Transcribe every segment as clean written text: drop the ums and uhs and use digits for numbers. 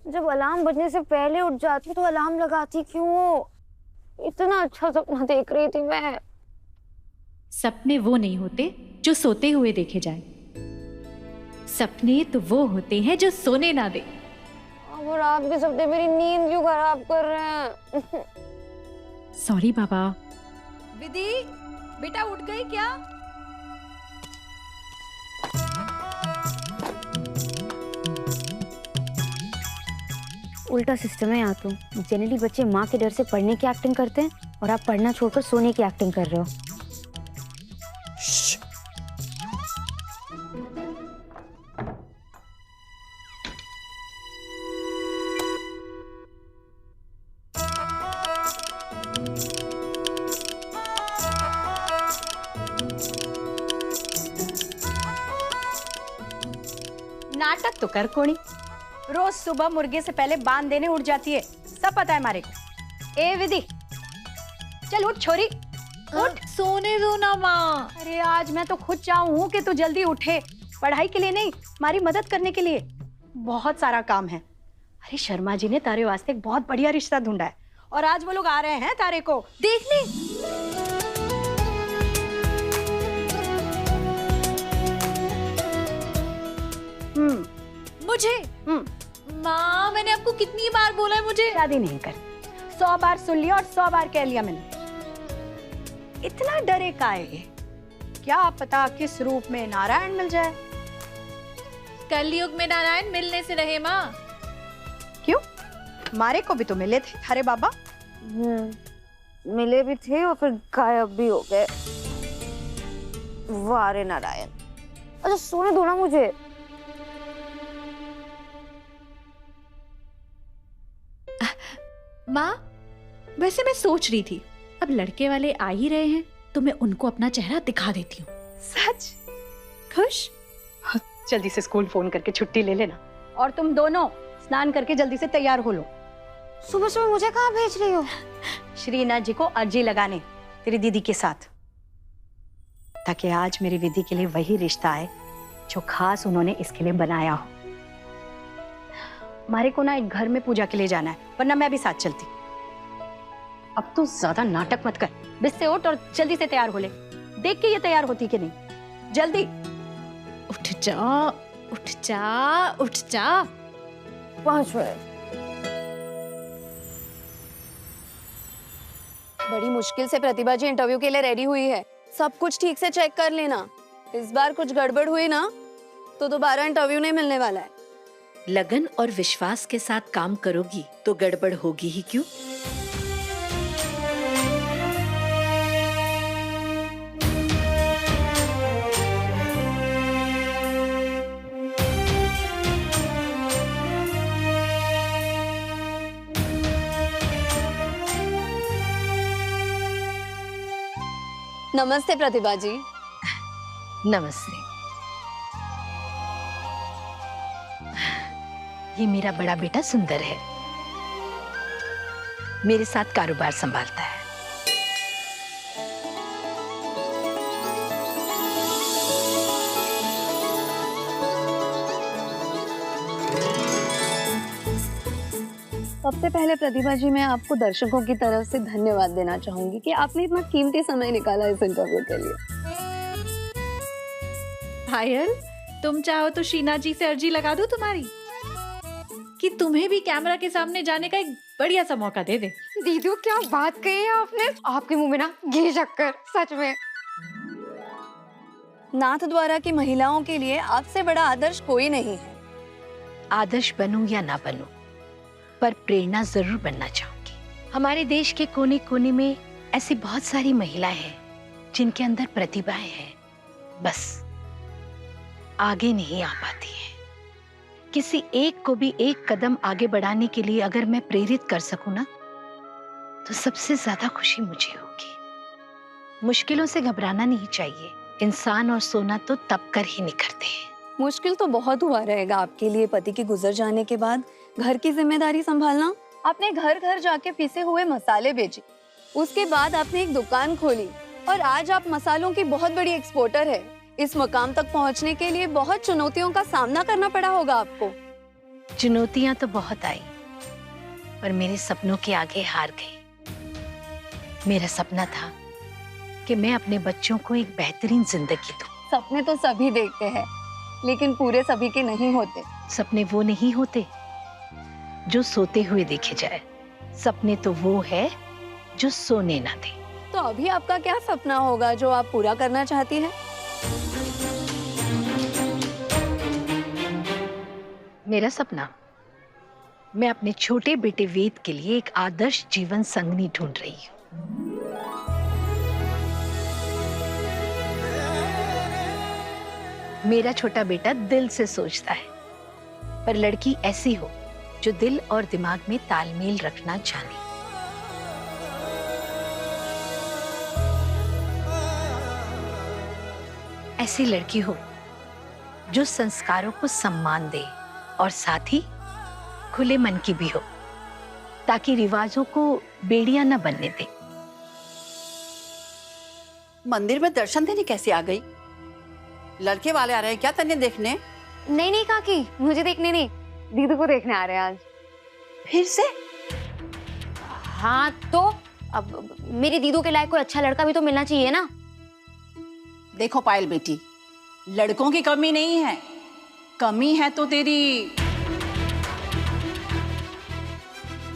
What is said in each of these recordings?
जब अलार्म बजने से पहले उठ जाती तो अलार्म लगाती क्यों हो? इतना अच्छा सपना देख रही थी मैं। सपने वो नहीं होते जो सोते हुए देखे जाएं। सपने तो वो होते हैं जो सोने ना दे। और आपके सपने मेरी नींद क्यों खराब कर रहे हैं? सॉरी बाबा। विधि, बेटा उठ गई क्या? उल्टा सिस्टम है यहाँ तो। जनरली बच्चे माँ के डर से पढ़ने की एक्टिंग करते हैं और आप पढ़ना छोड़कर सोने की एक्टिंग कर रहे हो। नाटक तो कर कोणी। रोज सुबह मुर्गे से पहले बांध देने उठ जाती है, सब पता है मारे को। ए विधि, चल उठ छोरी, उठ। सोने दो ना माँ। अरे आज मैं तो खुद चाहूँ हूँ कि तू जल्दी उठे, पढ़ाई के लिए नहीं, हमारी मदद करने के लिए। बहुत सारा काम है। अरे शर्मा जी ने तारे वास्ते एक बहुत बढ़िया रिश्ता ढूंढा है और आज वो लोग आ रहे हैं तारे को देखने। मुझे माँ, मैंने आपको कितनी बार बोला है मुझे शादी नहीं कर। 100 बार सुन लिया और 100 बार कह लिया मैंने। इतना डरे काहे? क्या पता किस रूप में नारायण मिल जाए। कलयुग में नारायण मिलने से रहे माँ। क्यों? मारे को भी तो मिले थे थारे बाबा। मिले भी थे और फिर गायब भी हो गए। वारे नारायण। अच्छा सोने दो ना मुझे। माँ, वैसे मैं सोच रही थी अब लड़के वाले आ ही रहे हैं तो मैं उनको अपना चेहरा दिखा देती हूँ। सच? खुश? जल्दी से स्कूल फोन करके छुट्टी ले लेना और तुम दोनों स्नान करके जल्दी से तैयार हो लो। सुबह सुबह मुझे कहाँ भेज रही हो? श्रीनाथ जी को अर्जी लगाने तेरी दीदी के साथ, ताकि आज मेरी विधि के लिए वही रिश्ता आए जो खास उन्होंने इसके लिए बनाया हो। हमारे को ना एक घर में पूजा के लिए जाना है, वरना मैं भी साथ चलती। अब तो ज्यादा नाटक मत कर, बिस्तर से उठ और जल्दी से तैयार हो ले। देख के ये तैयार होती कि नहीं, जल्दी उठ जा, उठ जा, उठ जा। 5 मिनट। बड़ी मुश्किल से प्रतिभा जी इंटरव्यू के लिए रेडी हुई है। सब कुछ ठीक से चेक कर लेना। इस बार कुछ गड़बड़ हुई ना तो दोबारा इंटरव्यू नहीं मिलने वाला है। लगन और विश्वास के साथ काम करोगी तो गड़बड़ होगी ही क्यों? नमस्ते प्रतिभा जी। नमस्ते। ये मेरा बड़ा बेटा सुंदर है, मेरे साथ कारोबार संभालता है। सबसे पहले प्रतिभा जी मैं आपको दर्शकों की तरफ से धन्यवाद देना चाहूंगी कि आपने इतना कीमती समय निकाला इस इंटरव्यू के लिए। पायल, तुम चाहो तो श्रीनाथ जी से अर्जी लगा दूं तुम्हारी कि तुम्हें भी कैमरा के सामने जाने का एक बढ़िया सा मौका दे दे। दीदी क्या बात कही है आपने? आपके मुंह में ना घी शक्कर, सच में। नाथ द्वारा की महिलाओं के लिए आपसे बड़ा आदर्श कोई नहीं है। आदर्श बनूं या ना बनूं, पर प्रेरणा जरूर बनना चाहूंगी। हमारे देश के कोने कोने में ऐसी बहुत सारी महिलाएं हैं जिनके अंदर प्रतिभाएं हैं, बस आगे नहीं आ पाती है। किसी एक को भी एक कदम आगे बढ़ाने के लिए अगर मैं प्रेरित कर सकूं ना, तो सबसे ज्यादा खुशी मुझे होगी। मुश्किलों से घबराना नहीं चाहिए। इंसान और सोना तो तब कर ही निखरते हैं। मुश्किल तो बहुत हुआ रहेगा आपके लिए पति के गुजर जाने के बाद घर की जिम्मेदारी संभालना। आपने घर घर जाके पिसे हुए मसाले बेचे, उसके बाद आपने एक दुकान खोली और आज आप मसालों की बहुत बड़ी एक्सपोर्टर है। इस मुकाम तक पहुंचने के लिए बहुत चुनौतियों का सामना करना पड़ा होगा आपको। चुनौतियां तो बहुत आई, पर मेरे सपनों के आगे हार गई। मेरा सपना था कि मैं अपने बच्चों को एक बेहतरीन जिंदगी दूं। सपने तो सभी देखते हैं, लेकिन पूरे सभी के नहीं होते। सपने वो नहीं होते जो सोते हुए देखे जाए, सपने तो वो है जो सोने ना दे। तो अभी आपका क्या सपना होगा जो आप पूरा करना चाहती हैं? मेरा सपना, मैं अपने छोटे बेटे वेद के लिए एक आदर्श जीवन संगनी ढूंढ रही हूँ। मेरा छोटा बेटा दिल से सोचता है, पर लड़की ऐसी हो जो दिल और दिमाग में तालमेल रखना जाने। ऐसी लड़की हो जो संस्कारों को सम्मान दे और साथ ही खुले मन की भी हो, ताकि रिवाजों को बेड़ियां न बनने दे। मंदिर में दर्शन देने कैसे आ गई? लड़के वाले आ रहे हैं क्या तन्ने देखने? नहीं नहीं काकी, मुझे देखने नहीं, दीदी को देखने आ रहे हैं आज। फिर से? हाँ तो अब मेरी दीदू के लायक कोई अच्छा लड़का भी तो मिलना चाहिए ना। देखो पायल बेटी, लड़कों की कमी नहीं है, कमी है तो तेरी।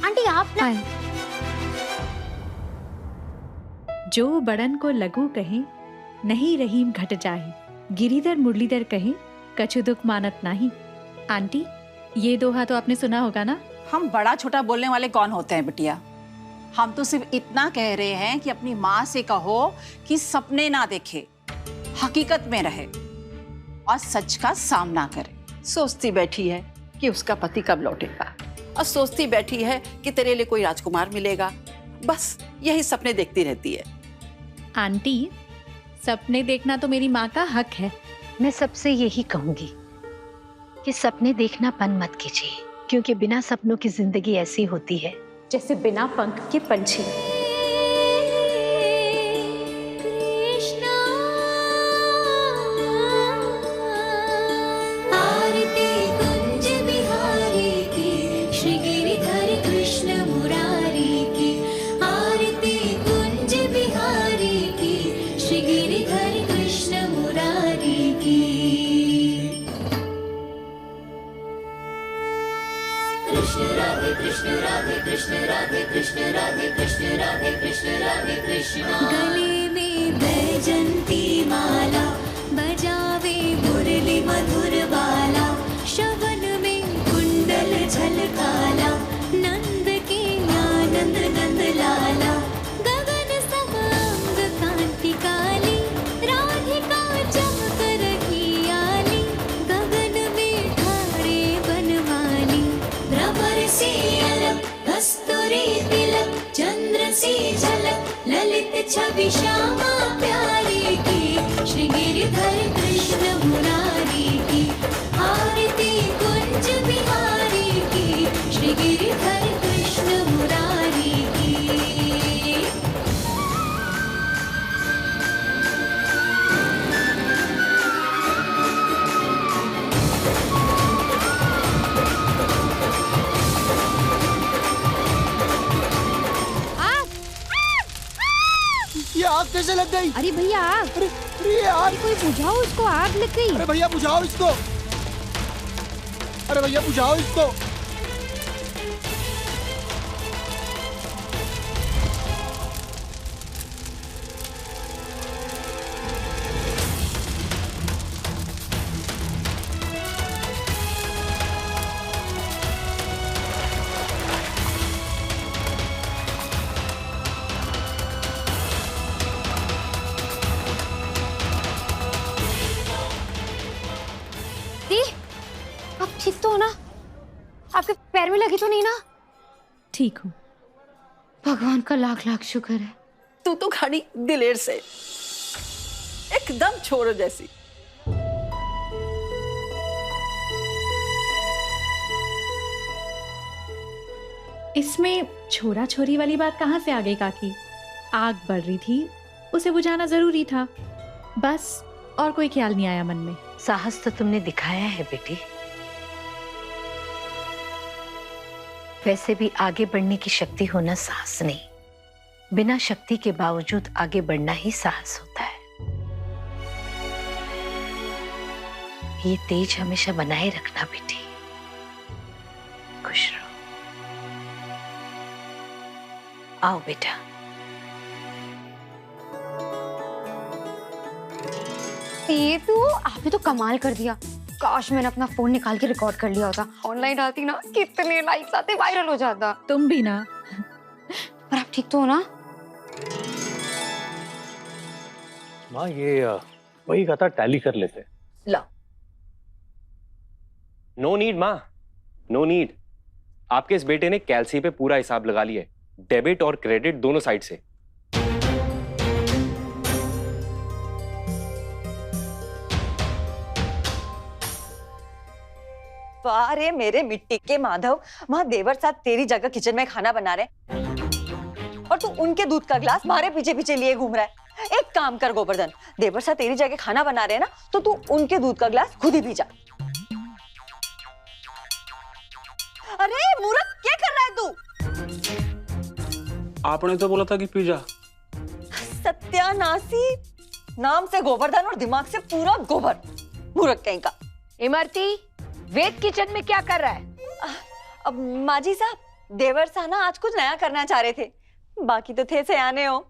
आंटी आप ना जो बड़न को लघु कहे, नहीं रहीम घट जाए, गिरिधर मुरलीधर कहे, कछु दुख मानत नाही। आंटी, ये दोहा तो आपने सुना होगा ना? हम बड़ा छोटा बोलने वाले कौन होते हैं बिटिया? हम तो सिर्फ इतना कह रहे हैं कि अपनी माँ से कहो कि सपने ना देखे, हकीकत में रहे और सच का सामना करे। सोचती बैठी है कि उसका पति कब लौटेगा, और सोचती बैठी है कि तेरे लिए कोई राजकुमार मिलेगा। बस यही सपने देखती रहती है। आंटी, सपने देखना तो मेरी माँ का हक है। मैं सबसे यही कहूंगी कि सपने देखना बंद मत कीजिए, क्योंकि बिना सपनों की जिंदगी ऐसी होती है जैसे बिना पंख के पंछी। गले में बैजंती माला, बजावे मुरली मधुर बाला, श्रवण में कुंडल झलकाला, नंद के आनंद नंद लाला, गगन सम अंग कांति काली, राधिका चमक रही आली, गगन में ठाड़े बनवाली, भ्रमर से अलग कस्तूरी तिलक, चंद्र से झलक ललित छवि श्यामा प्यारी की, श्री गिरिधर कृष्ण मुरारी की, आरती कुंज बिहारी की, श्री गिरिधर कृष्ण मुरारी की। ये आग कैसे लग गई? अरे भैया आग! अरे ये आग! कोई बुझाओ इसको, आग लग गई। अरे भैया बुझाओ इसको! अरे भैया बुझाओ इसको! आप ठीक तो हो ना? आपके पैर में लगी तो नहीं ना? ठीक हूँ। भगवान का लाख लाख शुक्र है। तू तो खड़ी दिलेर से, एकदम छोरो जैसी। इसमें छोरा छोरी वाली बात कहाँ से आ गई काकी? आग बढ़ रही थी, उसे बुझाना जरूरी था, बस, और कोई ख्याल नहीं आया मन में। साहस तो तुमने दिखाया है बेटी, वैसे भी आगे बढ़ने की शक्ति होना साहस नहीं, बिना शक्ति के बावजूद आगे बढ़ना ही साहस होता है। ये तेज हमेशा बनाए रखना बेटी। खुश रहो। आओ बेटा। ये तो आपने तो कमाल कर दिया। काश मैंने अपना फोन निकाल के रिकॉर्ड कर लिया होता। ऑनलाइन डालती ना, कितने लाइक्स आते, वायरल हो जाता। तुम भी ना। पर आप ठीक तो हो ना? माँ ये वही कहा था, टैली कर लेते। ला। नो नीड माँ, नो नीड। आपके इस बेटे ने कैलसी पे पूरा हिसाब लगा लिया है, डेबिट और क्रेडिट दोनों साइड से। अरे मेरे मिट्टी के माधव, वहाँ देवर साथ तेरी जगह किचन में खाना बना रहे और तू उनके दूध का गिलास मारे पीछे पीछे लिए घूम रहा है। एक काम कर गोवर्धन, देवर साथ तेरी जगह खाना बना रहे हैं ना, तो तू उनके दूध का गिलास खुद ही पी जा। अरे मूर्ख, क्या कर रहा है तू? आपने तो बोला था कि पी जा। सत्यानाशी, नाम से गोवर्धन और दिमाग से पूरा गोबर। मूर्ख कहीं का। इमरती, वेद किचन में क्या कर रहा है? अब माजी साहब, देवर साहब ना आज कुछ नया करना चाह रहे थे, बाकी तो थे सयाने हो।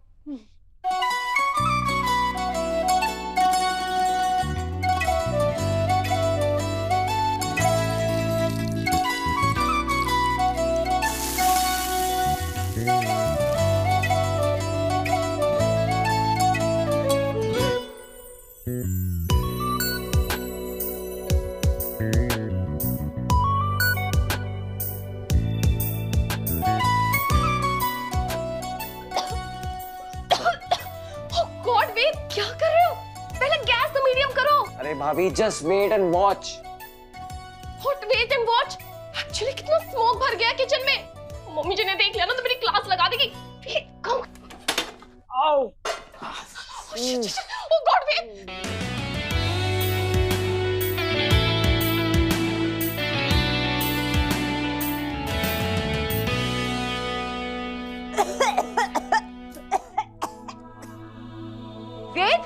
भाभी just wait and watch. What wait and watch? Actually कितना स्मोक भर गया किचन में। मम्मी जी ने देख लिया ना तो मेरी क्लास लगा देगी। आओ। ओह गॉड वेट। वेद,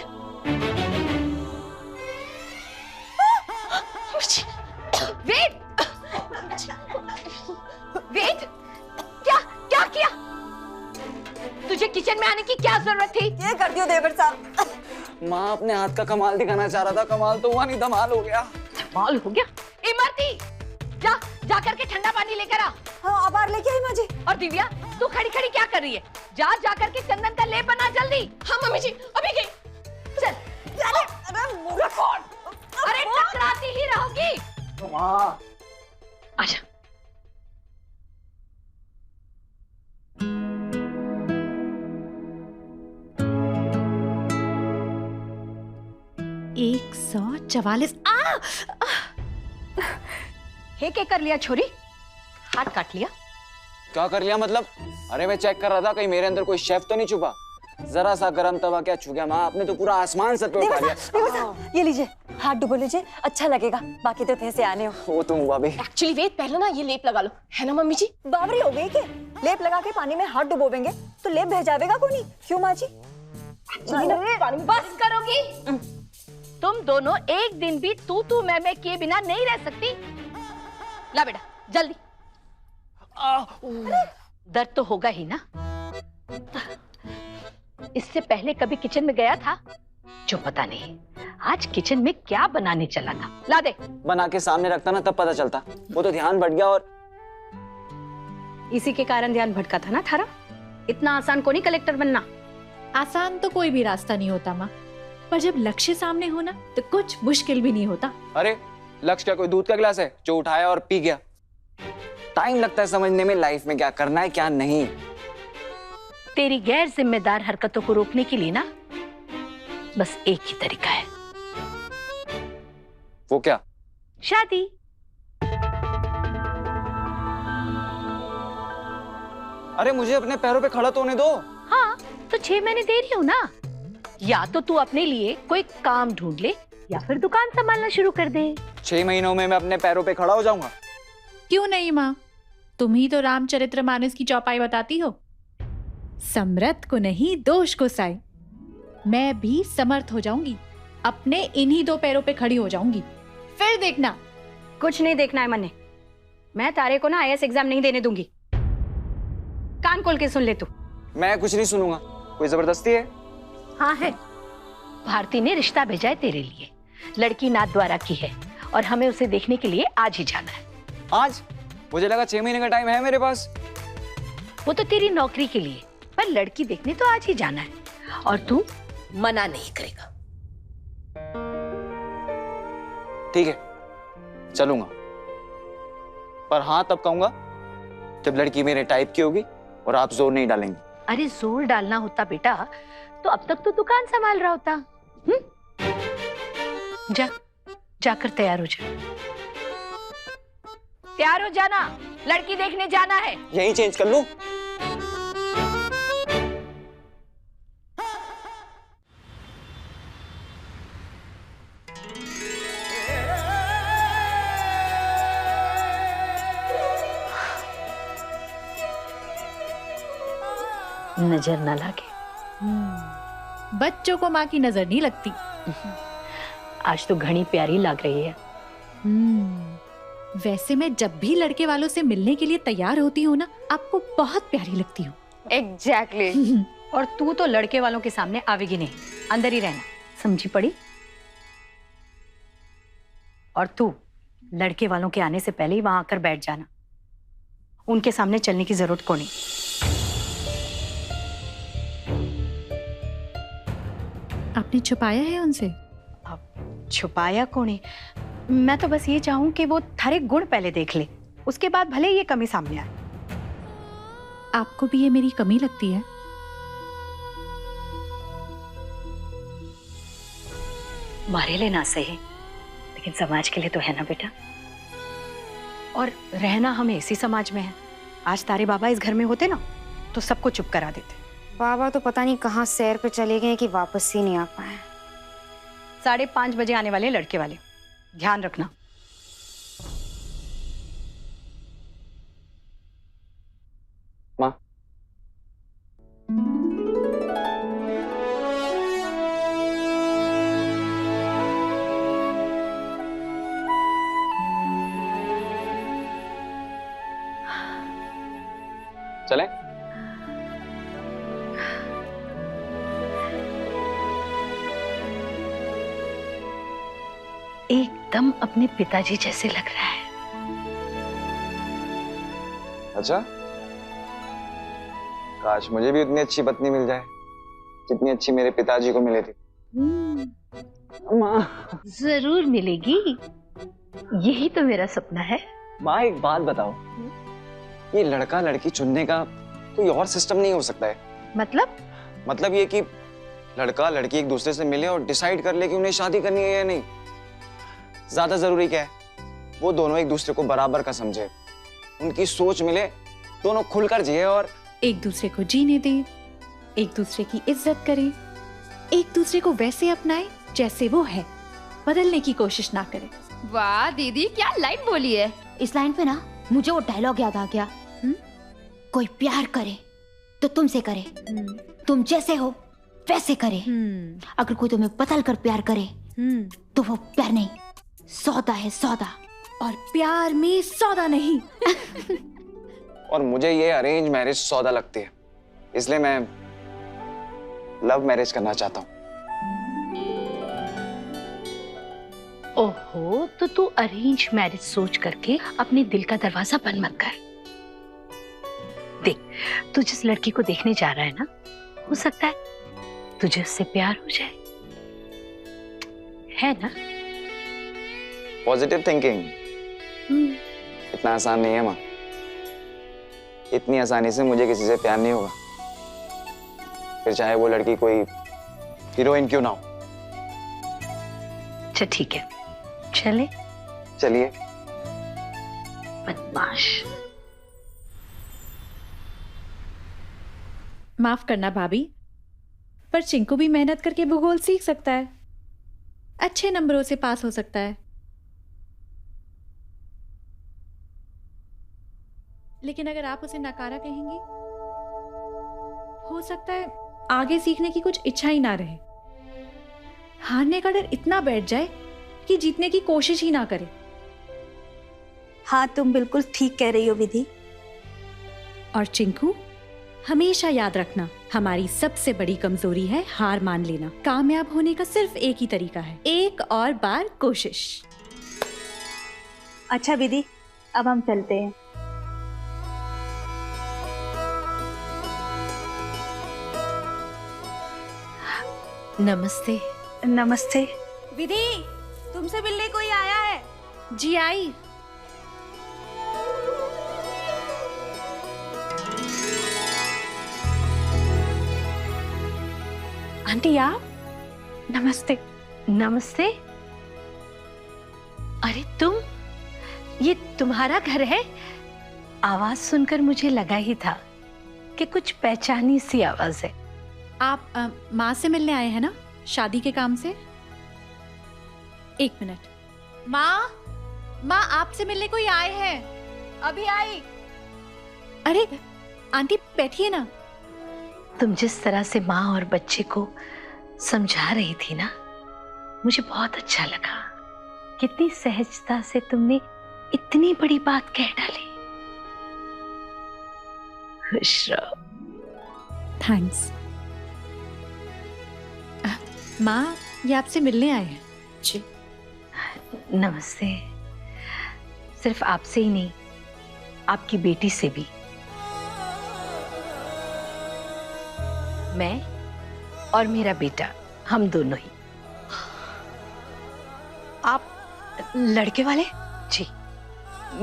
वेद, वेद, क्या क्या किया? तुझे किचन में आने की क्या जरूरत थी? ये कर दियो देवर साहब। माँ अपने हाथ का कमाल दिखाना चाह रहा था, कमाल तो हुआ नहीं, धमाल हो गया। धमाल हो गया? इमरती, जा जा करके ठंडा पानी लेकर आ। हाँ, अब बाहर लेके आई माँ जी। और दिव्या, तू खड़ी खड़ी क्या कर रही है? जा जा करके चंदन का लेप बना जल्दी। हाँ मम्मी जी, अभी गई। चल। अरे टकराती ही रहोगी। माँ आजा। एक 144। हे क्या कर लिया छोरी? हाथ काट लिया? क्या कर लिया मतलब? अरे मैं चेक कर रहा था कहीं मेरे अंदर कोई शेफ तो नहीं छुपा। जरा सा गरम तवा क्या छू गया माँ, आपने तो पूरा आसमान सर पे उठा लिया। ये लीजिए, हाथ डुबो लीजिए, अच्छा लगेगा। बाकी तो थे से आने हो। वो तुम भाभी। एक्चुअली वेद, पहले ना ये लेप लगा लो, है ना मम्मी जी? बावरी हो गई क्या? लेप लगा के पानी में हाथ डुबोवेंगे तो लेप बह जाएगा को नहीं? क्यों माँ जी? बस करोगी? तुम दोनों एक दिन भी तू मैं किए बिना नहीं रह सकती। ला बेटा जल्दी। दर्द तो होगा ही ना। इससे पहले कभी किचन में गया था? जो पता नहीं आज किचन में क्या बनाने चला था। ला दे। बना के सामने रखता ना तब पता चलता, वो तो ध्यान भट गया। और इसी के कारण ध्यान भटका था ना थारा। इतना आसान को नहीं कलेक्टर बनना। आसान तो कोई भी रास्ता नहीं होता माँ, पर जब लक्ष्य सामने हो ना तो कुछ मुश्किल भी नहीं होता। अरे लक्ष्य क्या कोई दूध का गिलास है जो उठाया और पी गया? टाइम लगता है समझने में लाइफ में क्या करना है क्या नहीं। तेरी गैर जिम्मेदार हरकतों को रोकने के लिए ना बस एक ही तरीका है। वो क्या? शादी। अरे मुझे अपने पैरों पे खड़ा तो होने दो। हाँ तो 6 महीने दे रही हूँ ना। या तो तू अपने लिए कोई काम ढूंढ ले या फिर दुकान संभालना शुरू कर दे। 6 महीनों में मैं अपने पैरों पे खड़ा हो जाऊंगा। क्यों नहीं माँ, तुम ही तो रामचरितमानस की चौपाई बताती हो, समर्थ को नहीं दोष को साई। मैं भी समर्थ हो जाऊंगी, अपने इन्हीं दो पैरों पे खड़ी हो जाऊंगी, फिर देखना। कुछ नहीं देखना है मन्ने, मैं तारे को ना IAS एग्जाम नहीं देने दूंगी। कान खोल के सुन ले तू। मैं कुछ नहीं सुनूंगा, कोई जबरदस्ती है? हाँ है, भारती ने रिश्ता भेजा है तेरे लिए, लड़की नाथ द्वारा की है और हमें उसे देखने के लिए आज ही जाना है। आज? मुझे लगा 6 महीने का टाइम है मेरे पास। वो तो तेरी नौकरी के लिए, पर लड़की देखने तो आज ही जाना है और तू मना नहीं करेगा। ठीक है, चलूंगा, पर हाँ तब कहूंगा जब लड़की मेरे टाइप की होगी और आप जोर नहीं डालेंगे। अरे जोर डालना होता बेटा तो अब तक तो दुकान संभाल रहा होता। जा, जाकर तैयार हो जा। तैयार हो जाना, लड़की देखने जाना है। यही चेंज कर लूं? नजर ना लगे। बच्चों को माँ की नजर नहीं लगती। आज तो घनी प्यारी लग रही है। वैसे मैं जब भी लड़के वालों से मिलने के लिए तैयार होती हूँ ना, आपको बहुत प्यारी लगती हूँ। एग्जैक्टली। और तू तो लड़के वालों के सामने आवेगी नहीं, अंदर ही रहना, समझी पड़ी? और तू लड़के वालों के आने से पहले ही वहां आकर बैठ जाना, उनके सामने चलने की जरूरत को नहीं। आपने छुपाया है उनसे? अब छुपाया कौन है? मैं तो बस ये चाहूं कि वो थारे गुण पहले देख ले, उसके बाद भले ये कमी सामने आए। आपको भी ये मेरी कमी लगती है? हमारे लिए ना सही, लेकिन समाज के लिए तो है ना बेटा। और रहना हमें इसी समाज में है। आज तारे बाबा इस घर में होते ना तो सबको चुप करा देते। बाबा तो पता नहीं कहाँ सैर पे चले गए कि वापस ही नहीं आ पाए। 5:30 बजे आने वाले लड़के वाले, ध्यान रखना। माँ, चलें? एकदम अपने पिताजी जैसे लग रहा है। अच्छा, काश मुझे भी उतनी अच्छी पत्नी मिल जाए जितनी अच्छी मेरे पिताजी को मिली थी। माँ, जरूर मिलेगी, यही तो मेरा सपना है। माँ एक बात बताओ, ये लड़का लड़की चुनने का कोई और सिस्टम नहीं हो सकता है? मतलब ये कि लड़का लड़की एक दूसरे से मिले और डिसाइड कर ले कि उन्हें शादी करनी है या नहीं। ज्यादा जरूरी क्या है, वो दोनों एक दूसरे को बराबर का समझे, उनकी सोच मिले, दोनों खुलकर जिए और एक दूसरे को जीने दे, एक दूसरे की इज्जत करे, एक दूसरे को वैसे अपनाए जैसे वो है, बदलने की कोशिश ना करे। वाह दीदी, क्या लाइन बोली है। इस लाइन पे ना मुझे वो डायलॉग याद आ गया। कोई प्यार करे तो तुमसे करे, तुम जैसे हो वैसे करे। अगर कोई तुम्हें बदल कर प्यार करे तो वो प्यार नहीं, सौदा है सौदा। और प्यार में सौदा नहीं। और मुझे ये अरेंज मैरिज सौदा लगती है, इसलिए मैं लव मैरिज करना चाहता हूँ। ओहो, तो तू अरेंज मैरिज सोच करके अपने दिल का दरवाजा बंद मत कर। देख, तू जिस लड़की को देखने जा रहा है ना, हो सकता है तुझे उससे प्यार हो जाए, है ना? पॉजिटिव थिंकिंग इतना आसान नहीं है माँ। इतनी आसानी से मुझे किसी से प्यार नहीं होगा, फिर चाहे वो लड़की कोई हीरोइन क्यों ना हो। अच्छा ठीक है, चले? चलिए। बदमाश। माफ करना भाभी, पर चिंकू भी मेहनत करके भूगोल सीख सकता है, अच्छे नंबरों से पास हो सकता है। लेकिन अगर आप उसे नकारा कहेंगी, हो सकता है आगे सीखने की कुछ इच्छा ही ना रहे, हारने का डर इतना बैठ जाए कि जीतने की कोशिश ही ना करे। हाँ, तुम बिल्कुल ठीक कह रही हो विधि। और चिंकू, हमेशा याद रखना, हमारी सबसे बड़ी कमजोरी है हार मान लेना। कामयाब होने का सिर्फ एक ही तरीका है, एक और बार कोशिश। अच्छा विधि, अब हम चलते हैं। नमस्ते। नमस्ते। विधि, तुमसे मिलने कोई आया है? जी आई। आंटी आप? नमस्ते। नमस्ते। अरे तुम, ये तुम्हारा घर है? आवाज सुनकर मुझे लगा ही था कि कुछ पहचानी सी आवाज है। आप माँ से मिलने आए हैं ना, शादी के काम से? एक मिनट। माँ, माँ आपसे मिलने कोई आए हैं। अभी आई। अरे आंटी बैठिए ना। तुम जिस तरह से माँ और बच्चे को समझा रही थी ना, मुझे बहुत अच्छा लगा। कितनी सहजता से तुमने इतनी बड़ी बात कह डाली। खुश रहो। थैंक्स। माँ, ये आपसे मिलने आए हैं। जी। नमस्ते। सिर्फ आपसे ही नहीं, आपकी बेटी से भी। मैं और मेरा बेटा, हम दोनों ही। आप लड़के वाले? जी।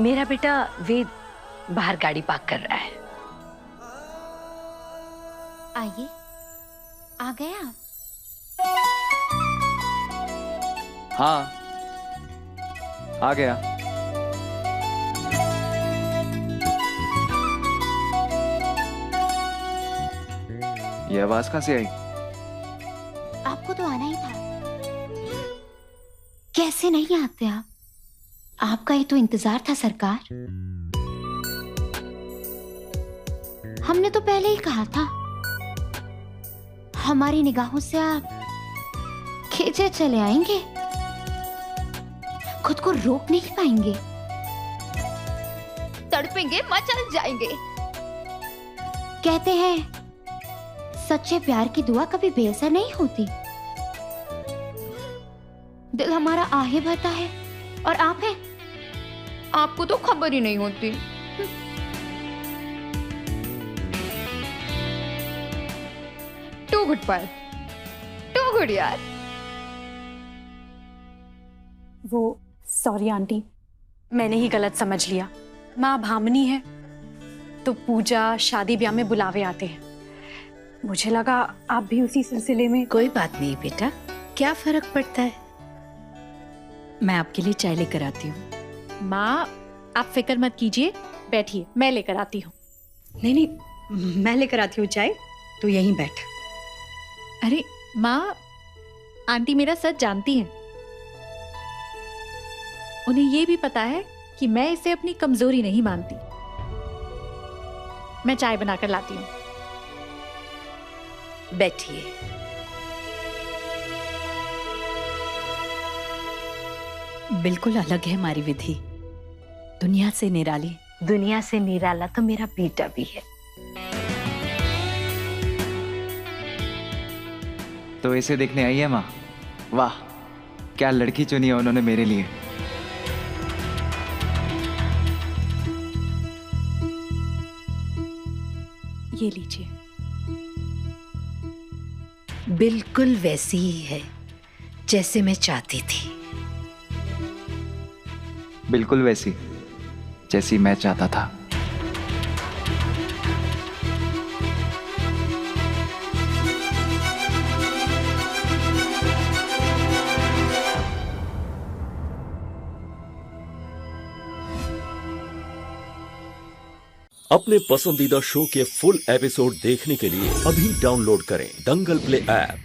मेरा बेटा वेद बाहर गाड़ी पार्क कर रहा है। आइए, आ गए आप? हाँ, आ गया। ये आवाज कहाँ से आई? आपको तो आना ही था। कैसे नहीं आते आप? आपका ही तो इंतजार था सरकार। हमने तो पहले ही कहा था, हमारी निगाहों से आप खींचे चले आएंगे, खुद को रोक नहीं पाएंगे, तड़पेंगे, मचल जाएंगे। कहते हैं सच्चे प्यार की दुआ कभी बेअसर नहीं होती। दिल हमारा आहे भरता है और आप हैं, आपको तो खबर ही नहीं होती। टू गुड पर, टू गुड यार। वो सॉरी आंटी, मैंने ही गलत समझ लिया। माँ भामनी है तो पूजा शादी ब्याह में बुलावे आते हैं। मुझे लगा आप भी उसी सिलसिले में। कोई बात नहीं बेटा, क्या फर्क पड़ता है। मैं आपके लिए चाय लेकर आती हूँ। माँ, आप फिक्र मत कीजिए, बैठिए, मैं लेकर आती हूँ। नहीं नहीं, मैं लेकर आती हूँ चाय, तो यहीं बैठ। अरे माँ, आंटी मेरा सच जानती हैं। उन्हें ये भी पता है कि मैं इसे अपनी कमजोरी नहीं मानती। मैं चाय बनाकर लाती हूँ। बैठिए। बिल्कुल अलग है हमारी विधि, दुनिया से निराली। दुनिया से निराला तो मेरा बेटा भी है। तो इसे देखने आई है माँ? वाह, क्या लड़की चुनी है उन्होंने मेरे लिए। ये लीजिए। बिल्कुल वैसी ही है जैसे मैं चाहती थी। बिल्कुल वैसी जैसी मैं चाहता था। अपने पसंदीदा शो के फुल एपिसोड देखने के लिए अभी डाउनलोड करें दंगल प्ले ऐप।